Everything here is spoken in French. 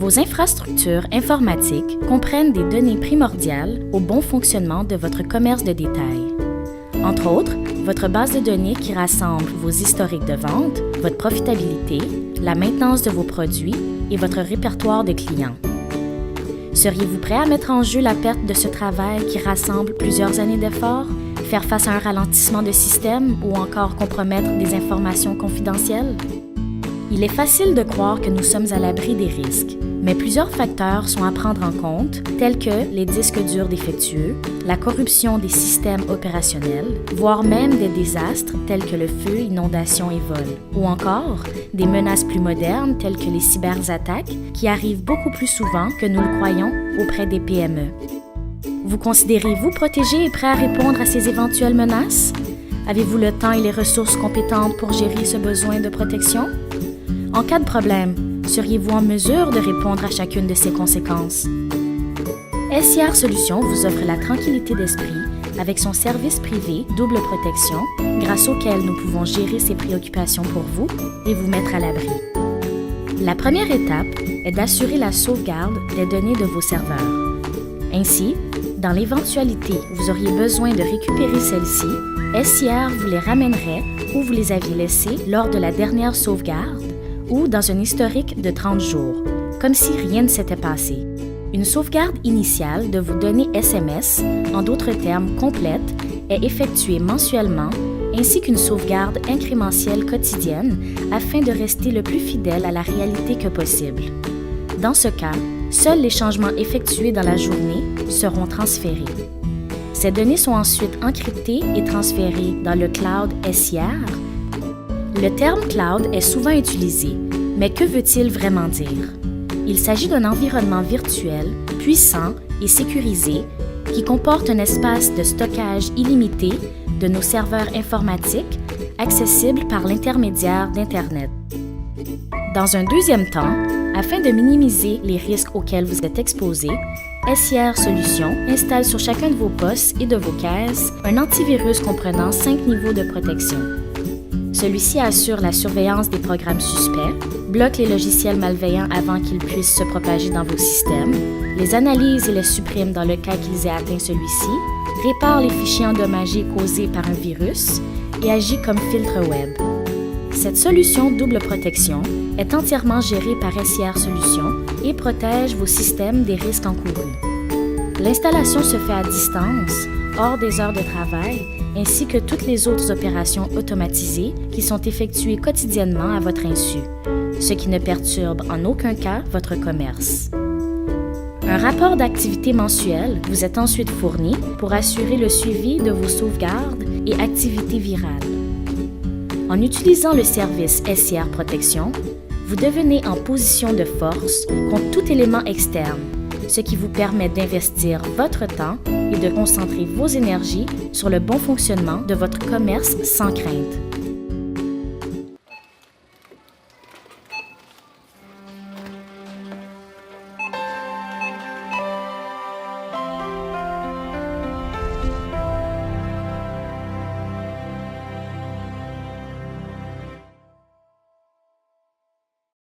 Vos infrastructures informatiques comprennent des données primordiales au bon fonctionnement de votre commerce de détail. Entre autres, votre base de données qui rassemble vos historiques de vente, votre profitabilité, la maintenance de vos produits et votre répertoire de clients. Seriez-vous prêt à mettre en jeu la perte de ce travail qui rassemble plusieurs années d'efforts, faire face à un ralentissement de système ou encore compromettre des informations confidentielles? Il est facile de croire que nous sommes à l'abri des risques, mais plusieurs facteurs sont à prendre en compte, tels que les disques durs défectueux, la corruption des systèmes opérationnels, voire même des désastres tels que le feu, inondations et vols, ou encore des menaces plus modernes telles que les cyberattaques qui arrivent beaucoup plus souvent que nous le croyons auprès des PME. Vous considérez-vous protégé et prêt à répondre à ces éventuelles menaces? Avez-vous le temps et les ressources compétentes pour gérer ce besoin de protection? En cas de problème, seriez-vous en mesure de répondre à chacune de ces conséquences? SIR Solutions vous offre la tranquillité d'esprit avec son service privé Double Protection, grâce auquel nous pouvons gérer ces préoccupations pour vous et vous mettre à l'abri. La première étape est d'assurer la sauvegarde des données de vos serveurs. Ainsi, dans l'éventualité où vous auriez besoin de récupérer celles-ci, SIR vous les ramènerait où vous les aviez laissées lors de la dernière sauvegarde ou dans un historique de 30 jours, comme si rien ne s'était passé. Une sauvegarde initiale de vos données SMS, en d'autres termes complète, est effectuée mensuellement, ainsi qu'une sauvegarde incrémentielle quotidienne afin de rester le plus fidèle à la réalité que possible. Dans ce cas, seuls les changements effectués dans la journée seront transférés. Ces données sont ensuite encryptées et transférées dans le cloud SIR. Le terme cloud est souvent utilisé, mais que veut-il vraiment dire? Il s'agit d'un environnement virtuel, puissant et sécurisé qui comporte un espace de stockage illimité de nos serveurs informatiques accessibles par l'intermédiaire d'Internet. Dans un deuxième temps, afin de minimiser les risques auxquels vous êtes exposés, SIR Solutions installe sur chacun de vos postes et de vos caisses un antivirus comprenant 5 niveaux de protection. Celui-ci assure la surveillance des programmes suspects, bloque les logiciels malveillants avant qu'ils puissent se propager dans vos systèmes, les analyse et les supprime dans le cas qu'ils aient atteint celui-ci, répare les fichiers endommagés causés par un virus et agit comme filtre web. Cette solution double protection est entièrement gérée par SIR Solutions et protège vos systèmes des risques encourus. L'installation se fait à distance, hors des heures de travail, ainsi que toutes les autres opérations automatisées qui sont effectuées quotidiennement à votre insu, ce qui ne perturbe en aucun cas votre commerce. Un rapport d'activité mensuel vous est ensuite fourni pour assurer le suivi de vos sauvegardes et activités virales. En utilisant le service SIR Protection, vous devenez en position de force contre tout élément externe, ce qui vous permet d'investir votre temps et de concentrer vos énergies sur le bon fonctionnement de votre commerce sans crainte.